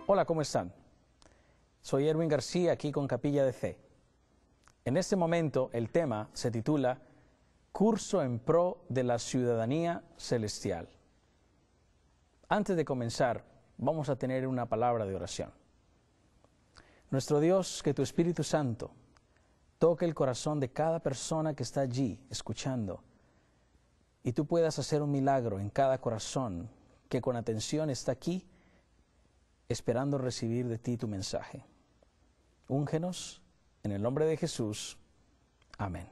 Hola, ¿cómo están? Soy Erwin García, aquí con Capilla de Fe. En este momento el tema se titula Curso en pro de la ciudadanía celestial. Antes de comenzar, vamos a tener una palabra de oración. Nuestro Dios, que tu Espíritu Santo toque el corazón de cada persona que está allí escuchando y tú puedas hacer un milagro en cada corazón que con atención está aquí esperando recibir de ti tu mensaje. Úngenos en el nombre de Jesús. Amén.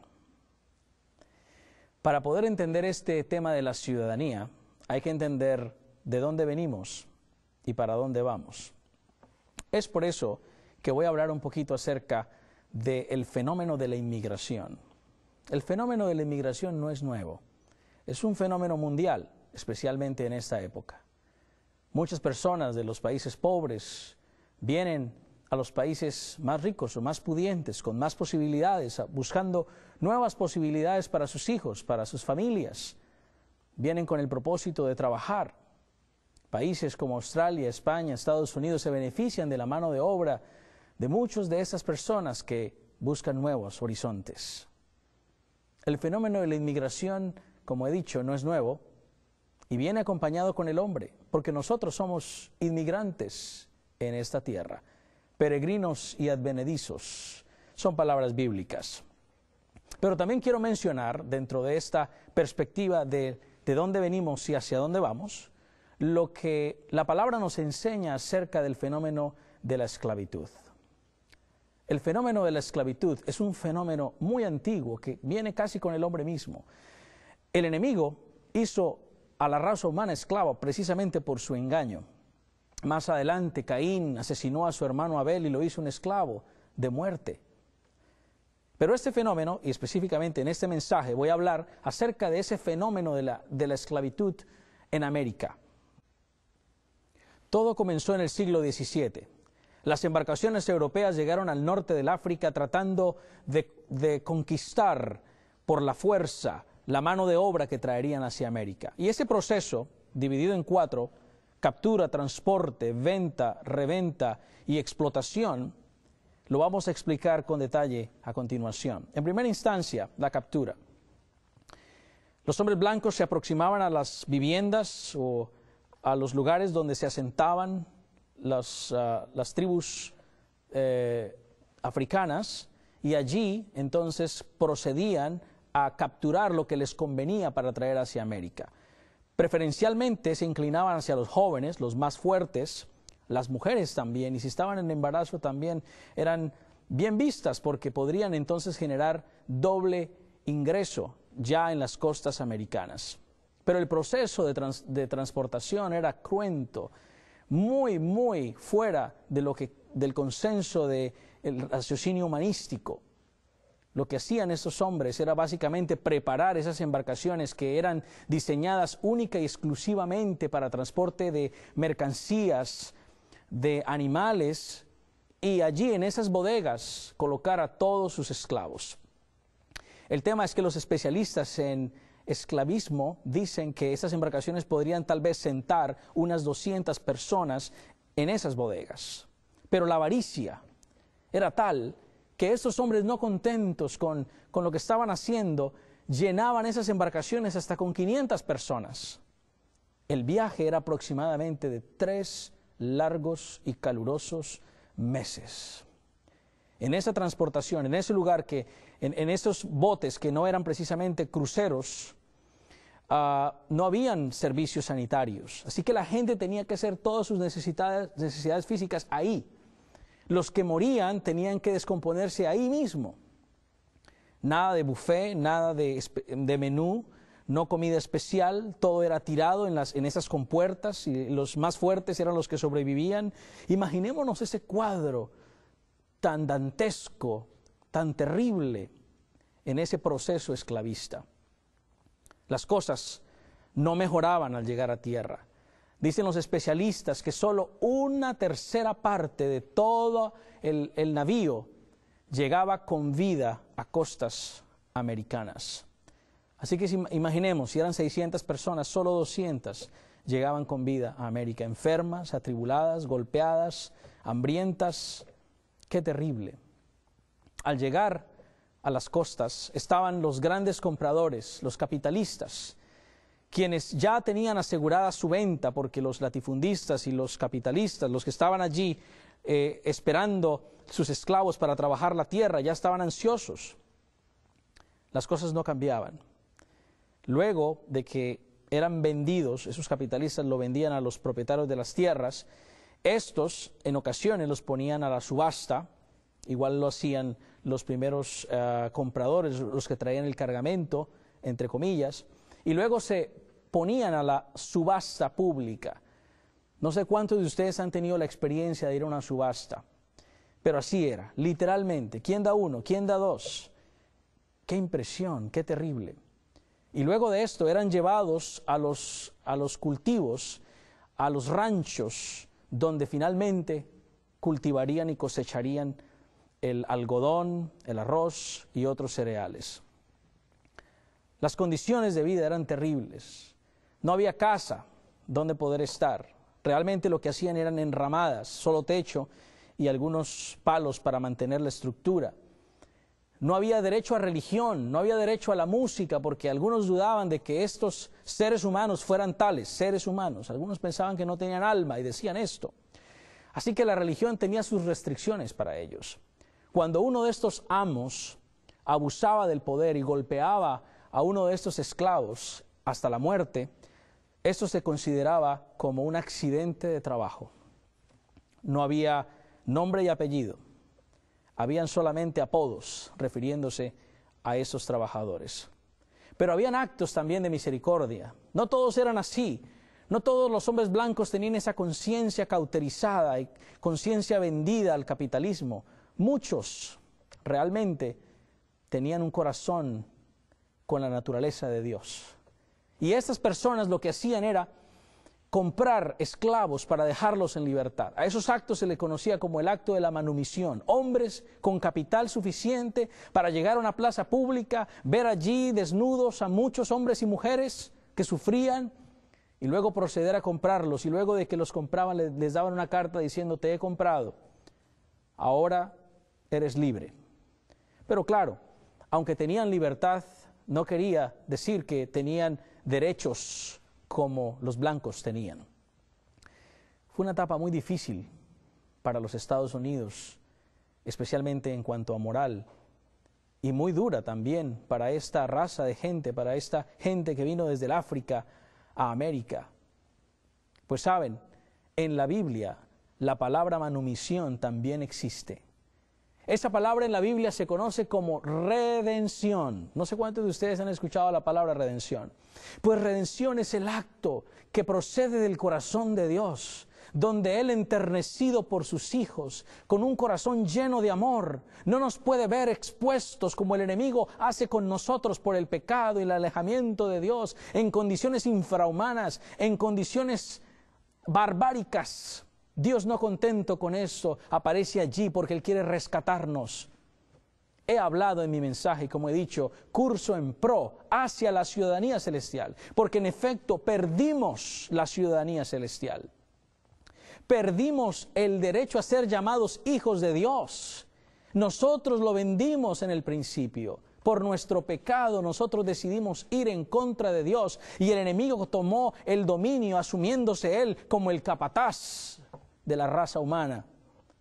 Para poder entender este tema de la ciudadanía, hay que entender de dónde venimos y para dónde vamos. Es por eso que voy a hablar un poquito acerca del fenómeno de la inmigración. El fenómeno de la inmigración no es nuevo. Es un fenómeno mundial, especialmente en esta época. Muchas personas de los países pobres vienen a los países más ricos o más pudientes, con más posibilidades, buscando nuevas posibilidades para sus hijos, para sus familias. Vienen con el propósito de trabajar. Países como Australia, España, Estados Unidos se benefician de la mano de obra de muchas de esas personas que buscan nuevos horizontes. El fenómeno de la inmigración, como he dicho, no es nuevo y viene acompañado con el hombre, porque nosotros somos inmigrantes en esta tierra. Peregrinos y advenedizos son palabras bíblicas. Pero también quiero mencionar, dentro de esta perspectiva de dónde venimos y hacia dónde vamos, lo que la palabra nos enseña acerca del fenómeno de la esclavitud. El fenómeno de la esclavitud es un fenómeno muy antiguo que viene casi con el hombre mismo. El enemigo hizo a la raza humana esclava precisamente por su engaño. Más adelante, Caín asesinó a su hermano Abel y lo hizo un esclavo de muerte. Pero este fenómeno, y específicamente en este mensaje, voy a hablar acerca de ese fenómeno de la esclavitud en América. Todo comenzó en el siglo XVII. Las embarcaciones europeas llegaron al norte del África tratando de conquistar por la fuerza la mano de obra que traerían hacia América. Y ese proceso, dividido en 4, captura, transporte, venta, reventa y explotación, lo vamos a explicar con detalle a continuación. En primera instancia, la captura. Los hombres blancos se aproximaban a las viviendas o a los lugares donde se asentaban las tribus africanas y allí entonces procedían a capturar lo que les convenía para traer hacia América. Preferencialmente se inclinaban hacia los jóvenes, los más fuertes, las mujeres también, y si estaban en embarazo también eran bien vistas porque podrían entonces generar doble ingreso ya en las costas americanas. Pero el proceso de transportación era cruento, muy fuera de del consenso del raciocinio humanístico. Lo que hacían estos hombres era básicamente preparar esas embarcaciones que eran diseñadas única y exclusivamente para transporte de mercancías, de animales, y allí en esas bodegas colocar a todos sus esclavos. El tema es que los especialistas en esclavismo dicen que esas embarcaciones podrían tal vez sentar unas 200 personas en esas bodegas. Pero la avaricia era tal que estos hombres, no contentos con lo que estaban haciendo, llenaban esas embarcaciones hasta con 500 personas. El viaje era aproximadamente de 3 largos y calurosos meses. En esa transportación, en ese lugar en esos botes que no eran precisamente cruceros, no habían servicios sanitarios. Así que la gente tenía que hacer todas sus necesidades físicas ahí. Los que morían tenían que descomponerse ahí mismo. Nada de buffet, nada de menú, no comida especial, todo era tirado en esas compuertas y los más fuertes eran los que sobrevivían. Imaginémonos ese cuadro tan dantesco, tan terrible en ese proceso esclavista. Las cosas no mejoraban al llegar a tierra. Dicen los especialistas que solo 1/3 parte de todo el navío llegaba con vida a costas americanas. Así que imaginemos, si eran 600 personas, solo 200 llegaban con vida a América, enfermas, atribuladas, golpeadas, hambrientas. ¡Qué terrible! Al llegar a las costas estaban los grandes compradores, los capitalistas, quienes ya tenían asegurada su venta, porque los latifundistas y los capitalistas, los que estaban allí esperando sus esclavos para trabajar la tierra, ya estaban ansiosos. Las cosas no cambiaban. Luego de que eran vendidos, esos capitalistas lo vendían a los propietarios de las tierras, estos en ocasiones los ponían a la subasta, igual lo hacían los primeros compradores, los que traían el cargamento, entre comillas, y luego se ponían a la subasta pública. No sé cuántos de ustedes han tenido la experiencia de ir a una subasta, pero así era, literalmente. ¿Quién da uno? ¿Quién da dos? ¡Qué impresión! ¡Qué terrible! Y luego de esto eran llevados a los cultivos, a los ranchos, donde finalmente cultivarían y cosecharían el algodón, el arroz y otros cereales. Las condiciones de vida eran terribles. No había casa donde poder estar. Realmente lo que hacían eran enramadas, solo techo y algunos palos para mantener la estructura. No había derecho a religión, no había derecho a la música, porque algunos dudaban de que estos seres humanos fueran tales, seres humanos. Algunos pensaban que no tenían alma y decían esto. Así que la religión tenía sus restricciones para ellos. Cuando uno de estos amos abusaba del poder y golpeaba a uno de estos esclavos hasta la muerte, esto se consideraba como un accidente de trabajo. No había nombre y apellido. Habían solamente apodos refiriéndose a esos trabajadores. Pero habían actos también de misericordia. No todos eran así. No todos los hombres blancos tenían esa conciencia cauterizada y conciencia vendida al capitalismo. Muchos realmente tenían un corazón con la naturaleza de Dios. Y estas personas lo que hacían era comprar esclavos para dejarlos en libertad. A esos actos se le conocía como el acto de la manumisión. Hombres con capital suficiente para llegar a una plaza pública, ver allí desnudos a muchos hombres y mujeres que sufrían, y luego proceder a comprarlos. Y luego de que los compraban, les daban una carta diciendo: te he comprado, ahora eres libre. Pero claro, aunque tenían libertad, no quería decir que tenían derechos como los blancos tenían. Fue una etapa muy difícil para los Estados Unidos, especialmente en cuanto a moral, y muy dura también para esta raza de gente, para esta gente que vino desde el África a América. Pues saben, en la Biblia la palabra manumisión también existe. Esa palabra en la Biblia se conoce como redención. No sé cuántos de ustedes han escuchado la palabra redención. Pues redención es el acto que procede del corazón de Dios, donde Él, enternecido por sus hijos, con un corazón lleno de amor, no nos puede ver expuestos como el enemigo hace con nosotros por el pecado y el alejamiento de Dios, en condiciones infrahumanas, en condiciones barbáricas. Dios, no contento con eso, aparece allí porque Él quiere rescatarnos. He hablado en mi mensaje, como he dicho, curso en pro hacia la ciudadanía celestial, porque en efecto perdimos la ciudadanía celestial. Perdimos el derecho a ser llamados hijos de Dios. Nosotros lo vendimos en el principio. Por nuestro pecado nosotros decidimos ir en contra de Dios y el enemigo tomó el dominio, asumiéndose él como el capataz de la raza humana,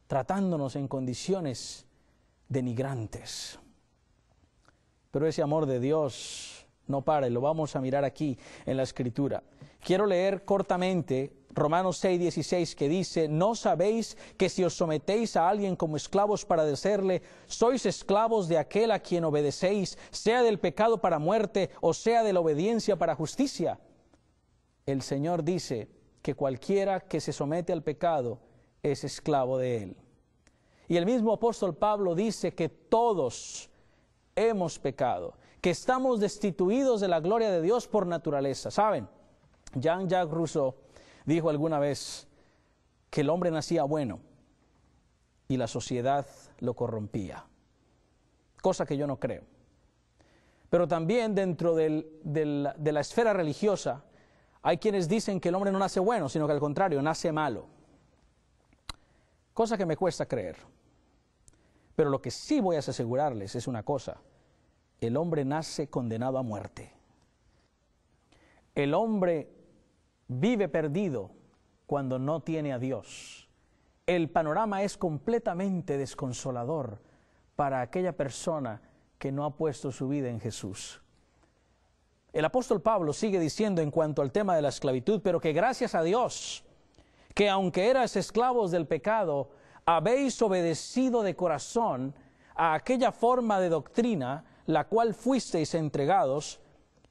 tratándonos en condiciones denigrantes. Pero ese amor de Dios no para, y lo vamos a mirar aquí en la Escritura. Quiero leer cortamente Romanos 6:16, que dice: ¿no sabéis que si os sometéis a alguien como esclavos para obedecerle, sois esclavos de aquel a quien obedecéis, sea del pecado para muerte o sea de la obediencia para justicia? El Señor dice que cualquiera que se somete al pecado es esclavo de él. Y el mismo apóstol Pablo dice que todos hemos pecado, que estamos destituidos de la gloria de Dios por naturaleza. ¿Saben? Jean-Jacques Rousseau dijo alguna vez que el hombre nacía bueno y la sociedad lo corrompía, cosa que yo no creo. Pero también dentro de la esfera religiosa Hay quienes dicen que el hombre no nace bueno, sino que al contrario, nace malo. Cosa que me cuesta creer. Pero lo que sí voy a asegurarles es una cosa. El hombre nace condenado a muerte. El hombre vive perdido cuando no tiene a Dios. El panorama es completamente desconsolador para aquella persona que no ha puesto su vida en Jesús. El apóstol Pablo sigue diciendo en cuanto al tema de la esclavitud, pero que gracias a Dios, que aunque erais esclavos del pecado, habéis obedecido de corazón a aquella forma de doctrina, la cual fuisteis entregados,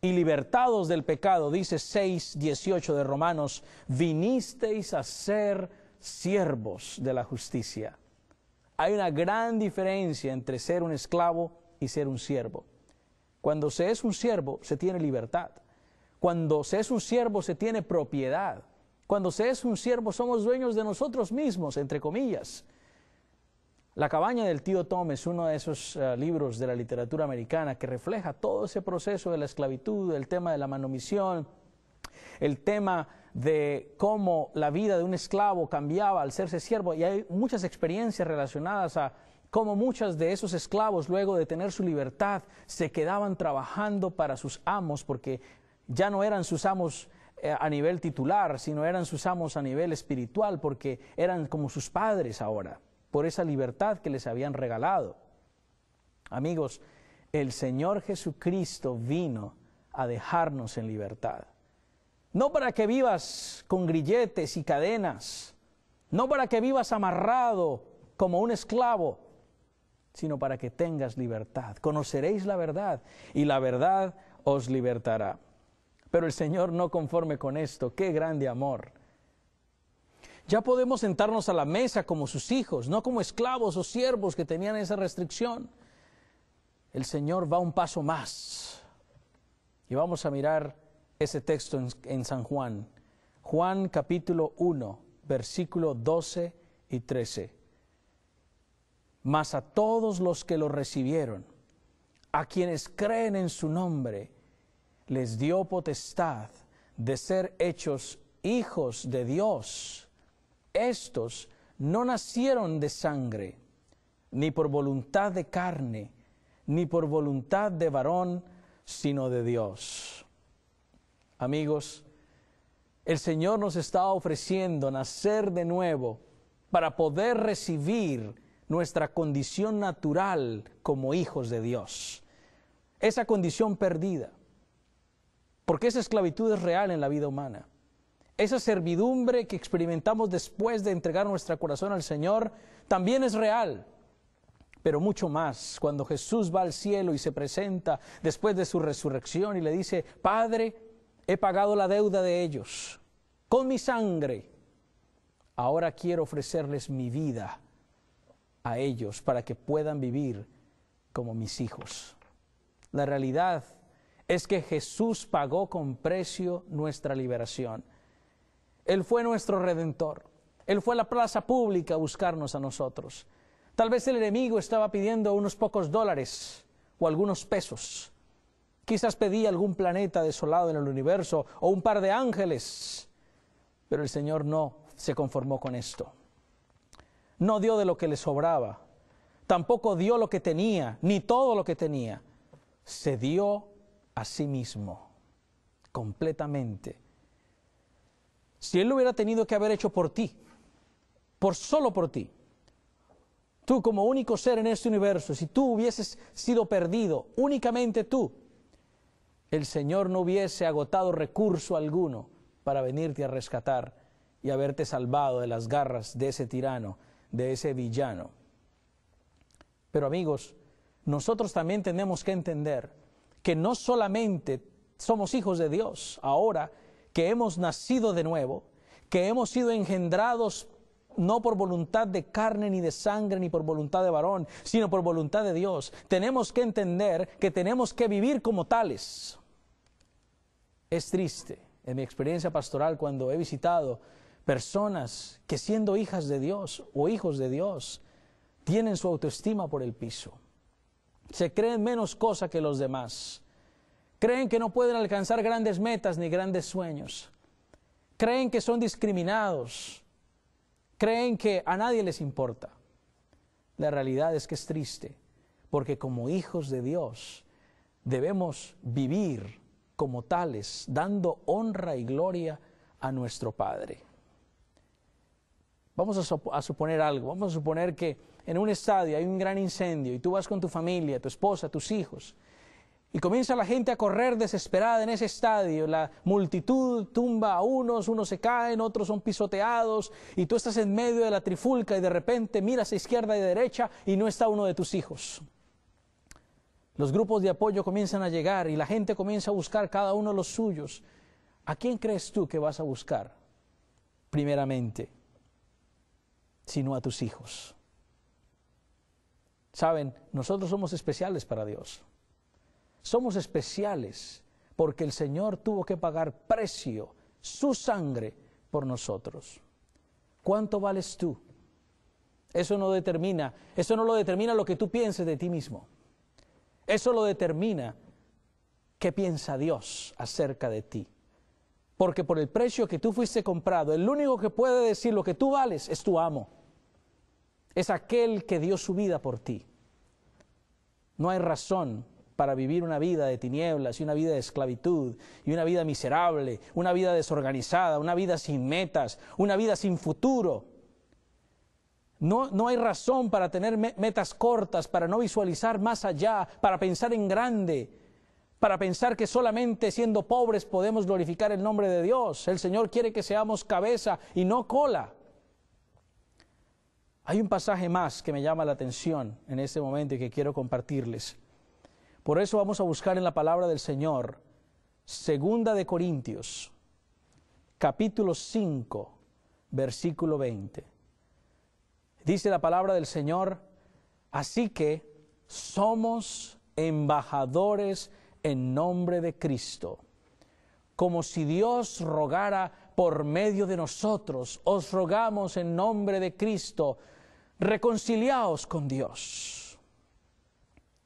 y libertados del pecado, dice 6:18 de Romanos, vinisteis a ser siervos de la justicia. Hay una gran diferencia entre ser un esclavo y ser un siervo. Cuando se es un siervo, se tiene libertad. Cuando se es un siervo, se tiene propiedad. Cuando se es un siervo, somos dueños de nosotros mismos, entre comillas. La cabaña del tío Tom es uno de esos libros de la literatura americana que refleja todo ese proceso de la esclavitud, el tema de la manumisión, el tema de cómo la vida de un esclavo cambiaba al hacerse siervo. Y hay muchas experiencias relacionadas a cómo muchos de esos esclavos, luego de tener su libertad, se quedaban trabajando para sus amos, porque ya no eran sus amos a nivel titular, sino eran sus amos a nivel espiritual, porque eran como sus padres ahora, por esa libertad que les habían regalado. Amigos, el Señor Jesucristo vino a dejarnos en libertad. No para que vivas con grilletes y cadenas, no para que vivas amarrado como un esclavo, sino para que tengas libertad. Conoceréis la verdad y la verdad os libertará. Pero el Señor no conforme con esto, ¡qué grande amor! Ya podemos sentarnos a la mesa como sus hijos, no como esclavos o siervos que tenían esa restricción. El Señor va un paso más. Y vamos a mirar ese texto en San Juan. Juan capítulo 1, versículo 12 y 13. Mas a todos los que lo recibieron, a quienes creen en su nombre, les dio potestad de ser hechos hijos de Dios. Estos no nacieron de sangre, ni por voluntad de carne, ni por voluntad de varón, sino de Dios. Amigos, el Señor nos está ofreciendo nacer de nuevo para poder recibir nuestra condición natural como hijos de Dios. Esa condición perdida. Porque esa esclavitud es real en la vida humana. Esa servidumbre que experimentamos después de entregar nuestro corazón al Señor también es real. Pero mucho más cuando Jesús va al cielo y se presenta después de su resurrección y le dice: Padre, he pagado la deuda de ellos con mi sangre. Ahora quiero ofrecerles mi vida a ellos para que puedan vivir como mis hijos. La realidad es que Jesús pagó con precio nuestra liberación. Él fue nuestro Redentor. Él fue a la plaza pública a buscarnos a nosotros. Tal vez el enemigo estaba pidiendo unos pocos dólares o algunos pesos. Quizás pedía algún planeta desolado en el universo o un par de ángeles. Pero el Señor no se conformó con esto. No dio de lo que le sobraba. Tampoco dio lo que tenía, ni todo lo que tenía. Se dio a sí mismo, completamente. Si Él lo hubiera tenido que haber hecho por ti, solo por ti, tú como único ser en este universo, si tú hubieses sido perdido, únicamente tú, el Señor no hubiese agotado recurso alguno para venirte a rescatar y haberte salvado de las garras de ese tirano, de ese villano. Pero amigos, nosotros también tenemos que entender que no solamente somos hijos de Dios, ahora que hemos nacido de nuevo, que hemos sido engendrados no por voluntad de carne ni de sangre ni por voluntad de varón, sino por voluntad de Dios. Tenemos que entender que tenemos que vivir como tales. Es triste, en mi experiencia pastoral, cuando he visitado personas que siendo hijas de Dios o hijos de Dios, tienen su autoestima por el piso. Se creen menos cosa que los demás. Creen que no pueden alcanzar grandes metas ni grandes sueños. creen que son discriminados, creen que a nadie les importa. La realidad es que es triste, porque como hijos de Dios debemos vivir como tales, dando honra y gloria a nuestro Padre. Vamos a suponer algo, vamos a suponer que en un estadio hay un gran incendio y tú vas con tu familia, tu esposa, tus hijos, y comienza la gente a correr desesperada en ese estadio. La multitud tumba a unos se caen, otros son pisoteados, y tú estás en medio de la trifulca y de repente miras a izquierda y derecha y no está uno de tus hijos. Los grupos de apoyo comienzan a llegar y la gente comienza a buscar cada uno los suyos. ¿A quién crees tú que vas a buscar? Primeramente, sino a tus hijos. Saben, nosotros somos especiales para Dios. Somos especiales porque el Señor tuvo que pagar precio, su sangre, por nosotros. ¿Cuánto vales tú? Eso no lo determina lo que tú pienses de ti mismo. Eso lo determina qué piensa Dios acerca de ti. Porque por el precio que tú fuiste comprado, el único que puede decir lo que tú vales es tu amo. Es aquel que dio su vida por ti. No hay razón para vivir una vida de tinieblas y una vida de esclavitud y una vida miserable, una vida desorganizada, una vida sin metas, una vida sin futuro. No hay razón para tener metas cortas, para no visualizar más allá, para pensar en grande, para pensar que solamente siendo pobres podemos glorificar el nombre de Dios. El Señor quiere que seamos cabeza y no cola. Hay un pasaje más que me llama la atención en este momento y que quiero compartirles. Por eso vamos a buscar en la palabra del Señor, 2 de Corintios, capítulo 5, versículo 20. Dice la palabra del Señor: así que somos embajadores en nombre de Cristo, como si Dios rogara por medio de nosotros. Os rogamos en nombre de Cristo, reconciliaos con Dios.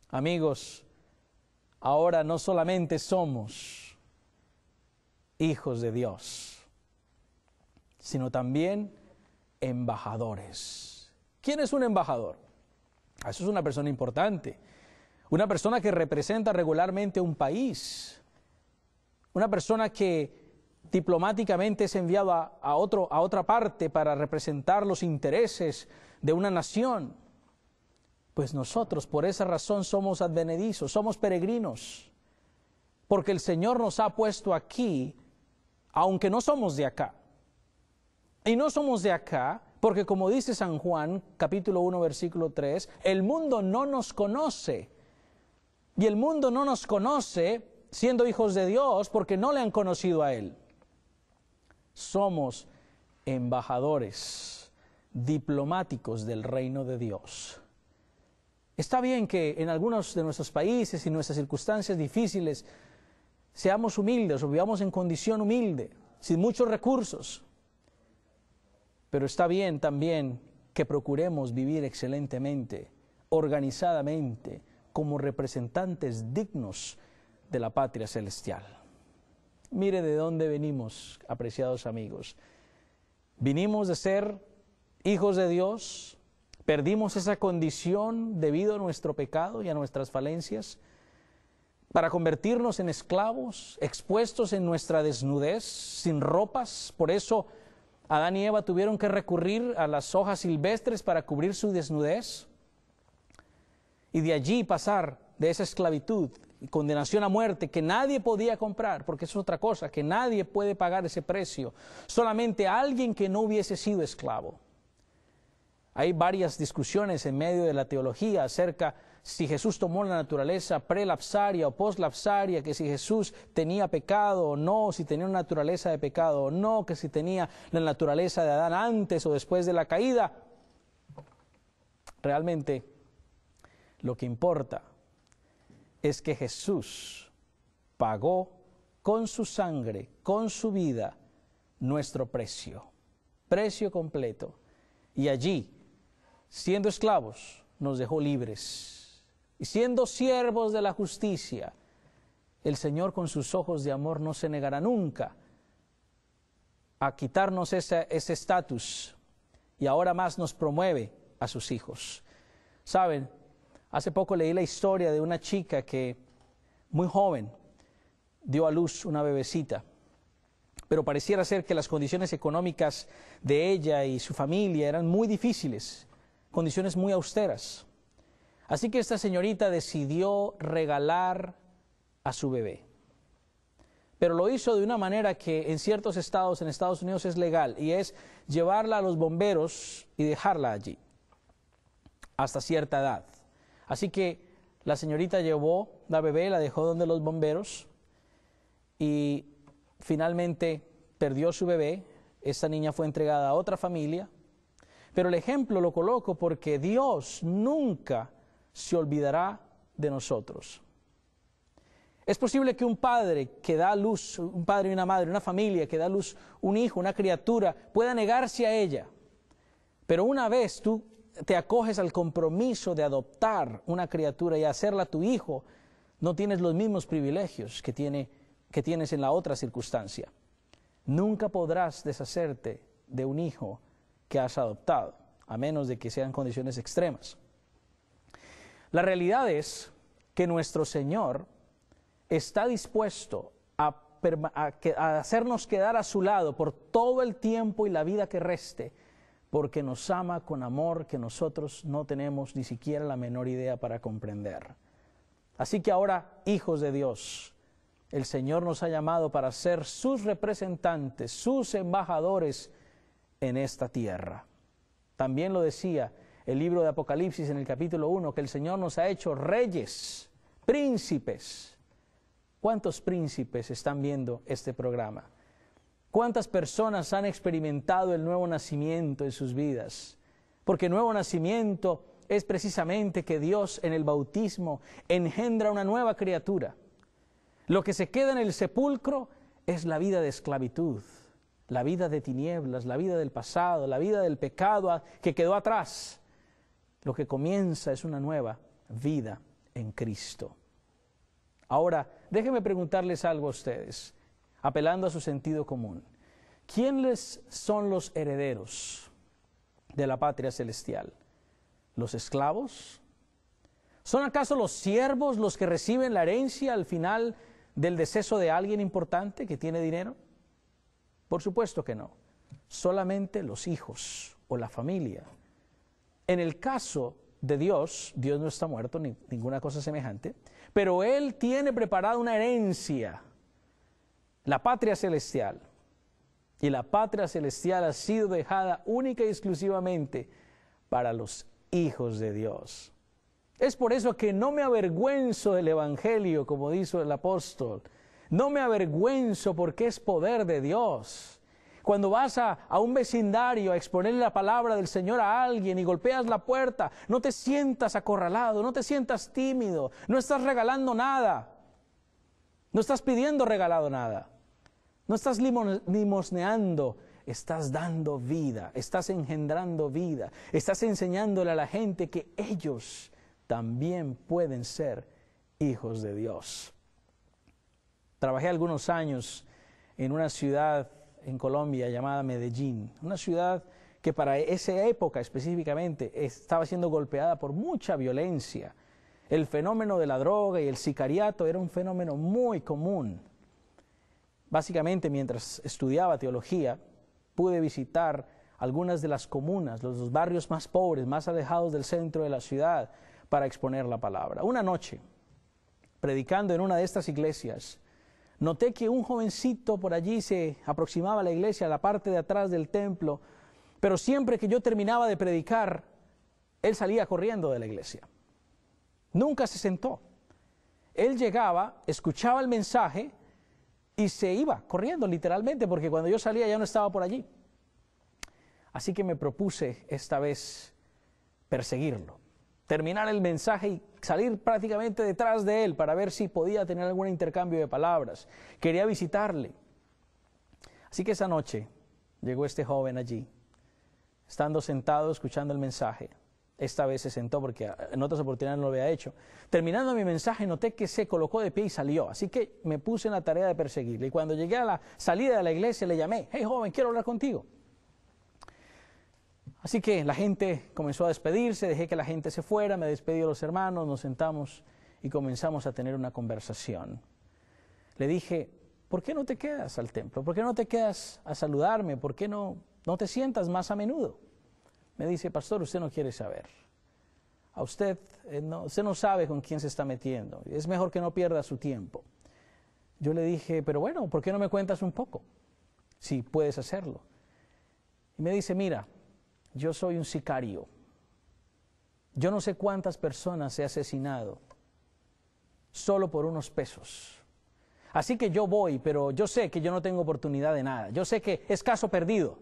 Amigos, ahora no solamente somos hijos de Dios, sino también embajadores. ¿Quién es un embajador? Eso es una persona importante, una persona que representa regularmente un país, una persona que diplomáticamente es enviado a otra parte para representar los intereses de una nación. Pues nosotros por esa razón somos advenedizos, somos peregrinos, porque el Señor nos ha puesto aquí, aunque no somos de acá. Y no somos de acá porque, como dice San Juan, capítulo 1, versículo 3, el mundo no nos conoce. Y el mundo no nos conoce siendo hijos de Dios porque no le han conocido a Él. Somos embajadores diplomáticos del reino de Dios. Está bien que en algunos de nuestros países y nuestras circunstancias difíciles seamos humildes o vivamos en condición humilde, sin muchos recursos. Pero está bien también que procuremos vivir excelentemente, organizadamente, como representantes dignos de la patria celestial. Mire de dónde venimos, apreciados amigos. Vinimos de ser hijos de Dios, perdimos esa condición debido a nuestro pecado y a nuestras falencias, para convertirnos en esclavos, expuestos en nuestra desnudez, sin ropas. Por eso Adán y Eva tuvieron que recurrir a las hojas silvestres para cubrir su desnudez, y de allí pasar de esa esclavitud y condenación a muerte que nadie podía comprar, porque eso es otra cosa, que nadie puede pagar ese precio, solamente alguien que no hubiese sido esclavo. Hay varias discusiones en medio de la teología acerca si Jesús tomó la naturaleza prelapsaria o poslapsaria, que si Jesús tenía pecado o no, si tenía una naturaleza de pecado o no, que si tenía la naturaleza de Adán antes o después de la caída. Realmente lo que importa es que Jesús pagó con su sangre, con su vida, nuestro precio completo. Y allí, siendo esclavos, nos dejó libres. Y siendo siervos de la justicia, el Señor con sus ojos de amor no se negará nunca a quitarnos ese estatus y ahora más nos promueve a sus hijos. Saben, hace poco leí la historia de una chica que muy joven dio a luz una bebecita, pero pareciera ser que las condiciones económicas de ella y su familia eran muy difíciles, condiciones muy austeras. Así que esta señorita decidió regalar a su bebé. Pero lo hizo de una manera que en ciertos estados, en Estados Unidos, es legal, y es llevarla a los bomberos y dejarla allí hasta cierta edad. Así que la señorita llevó la bebé, la dejó donde los bomberos y finalmente perdió su bebé. Esta niña fue entregada a otra familia. Pero el ejemplo lo coloco porque Dios nunca se olvidará de nosotros. Es posible que un padre que da a luz, un padre y una madre, una familia que da a luz un hijo, una criatura, pueda negarse a ella. Pero una vez tú te acoges al compromiso de adoptar una criatura y hacerla tu hijo, no tienes los mismos privilegios que tienes en la otra circunstancia. Nunca podrás deshacerte de un hijo que has adoptado, a menos de que sean condiciones extremas. La realidad es que nuestro Señor está dispuesto a hacernos quedar a su lado por todo el tiempo y la vida que reste, porque nos ama con amor que nosotros no tenemos ni siquiera la menor idea para comprender. Así que ahora, hijos de Dios, el Señor nos ha llamado para ser sus representantes, sus embajadores en esta tierra. También lo decía el libro de Apocalipsis en el capítulo 1, que el Señor nos ha hecho reyes, príncipes. ¿Cuántos príncipes están viendo este programa? ¿Cuántas personas han experimentado el nuevo nacimiento en sus vidas? Porque nuevo nacimiento es precisamente que Dios en el bautismo engendra una nueva criatura. Lo que se queda en el sepulcro es la vida de esclavitud, la vida de tinieblas, la vida del pasado, la vida del pecado que quedó atrás. Lo que comienza es una nueva vida en Cristo. Ahora, déjenme preguntarles algo a ustedes, apelando a su sentido común. ¿Quiénes son los herederos de la patria celestial? ¿Los esclavos? ¿Son acaso los siervos los que reciben la herencia al final del deceso de alguien importante que tiene dinero? Por supuesto que no. Solamente los hijos o la familia. En el caso de Dios, Dios no está muerto ni ninguna cosa semejante, pero Él tiene preparada una herencia, la patria celestial. Y la patria celestial ha sido dejada única y exclusivamente para los hijos de Dios. Es por eso que no me avergüenzo del Evangelio, como dice el apóstol. No me avergüenzo porque es poder de Dios. Cuando vas a un vecindario a exponerle la palabra del Señor a alguien y golpeas la puerta, no te sientas acorralado, no te sientas tímido, no estás regalando nada, no estás pidiendo regalado nada, no estás limosneando, estás dando vida, estás engendrando vida, estás enseñándole a la gente que ellos también pueden ser hijos de Dios. Trabajé algunos años en una ciudad en Colombia llamada Medellín, una ciudad que para esa época específicamente estaba siendo golpeada por mucha violencia. El fenómeno de la droga y el sicariato era un fenómeno muy común. Básicamente, mientras estudiaba teología, pude visitar algunas de las comunas, los barrios más pobres, más alejados del centro de la ciudad, para exponer la palabra. Una noche, predicando en una de estas iglesias, noté que un jovencito por allí se aproximaba a la iglesia, a la parte de atrás del templo, pero siempre que yo terminaba de predicar, él salía corriendo de la iglesia. Nunca se sentó. Él llegaba, escuchaba el mensaje y se iba corriendo literalmente, porque cuando yo salía ya no estaba por allí. Así que me propuse esta vez perseguirlo, terminar el mensaje y salir prácticamente detrás de él para ver si podía tener algún intercambio de palabras. Quería visitarle. Así que esa noche llegó este joven allí, estando sentado escuchando el mensaje. Esta vez se sentó porque en otras oportunidades no lo había hecho. Terminando mi mensaje, noté que se colocó de pie y salió. Así que me puse en la tarea de perseguirle. Y cuando llegué a la salida de la iglesia, le llamé: hey, joven, quiero hablar contigo. Así que la gente comenzó a despedirse, dejé que la gente se fuera, me despedí de los hermanos, nos sentamos y comenzamos a tener una conversación. Le dije: ¿por qué no te quedas al templo? ¿Por qué no te quedas a saludarme? ¿Por qué no te sientas más a menudo? Me dice: pastor, usted no quiere saber. Usted no sabe con quién se está metiendo. Es mejor que no pierda su tiempo. Yo le dije: pero bueno, ¿por qué no me cuentas un poco? Si puedes hacerlo. Y me dice: mira, yo soy un sicario. Yo no sé cuántas personas he asesinado solo por unos pesos. Así que yo voy, pero yo sé que yo no tengo oportunidad de nada. Yo sé que es caso perdido.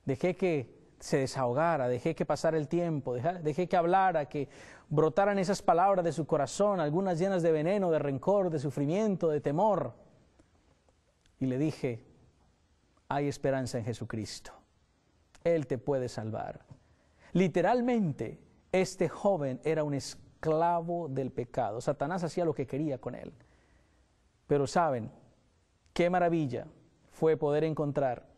Dejé que se desahogara, dejé que pasara el tiempo, dejé que hablara, que brotaran esas palabras de su corazón, algunas llenas de veneno, de rencor, de sufrimiento, de temor. Y le dije: hay esperanza en Jesucristo. Él te puede salvar. Literalmente, este joven era un esclavo del pecado. Satanás hacía lo que quería con él. Pero ¿saben qué maravilla fue poder encontrar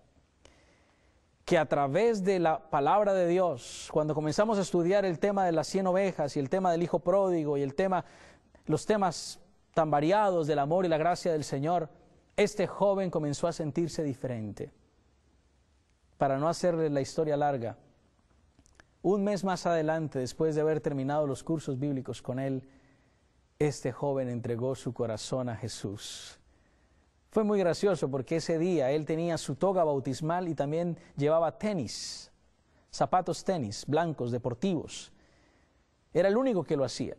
que a través de la palabra de Dios, cuando comenzamos a estudiar el tema de las 100 ovejas y el tema del hijo pródigo y los temas tan variados del amor y la gracia del Señor, este joven comenzó a sentirse diferente? Para no hacerle la historia larga, un mes más adelante, después de haber terminado los cursos bíblicos con él, este joven entregó su corazón a Jesús. Fue muy gracioso porque ese día él tenía su toga bautismal y también llevaba tenis, zapatos tenis, blancos, deportivos. Era el único que lo hacía.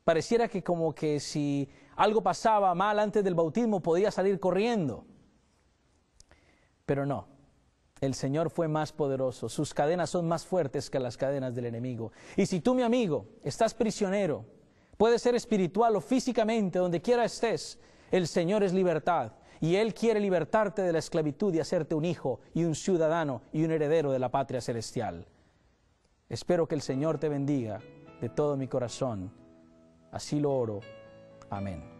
Pareciera que como que si algo pasaba mal antes del bautismo podía salir corriendo. Pero no, el Señor fue más poderoso. Sus cadenas son más fuertes que las cadenas del enemigo. Y si tú, mi amigo, estás prisionero, puede ser espiritual o físicamente, donde quiera estés, el Señor es libertad. Y Él quiere libertarte de la esclavitud y hacerte un hijo y un ciudadano y un heredero de la patria celestial. Espero que el Señor te bendiga de todo mi corazón. Así lo oro. Amén.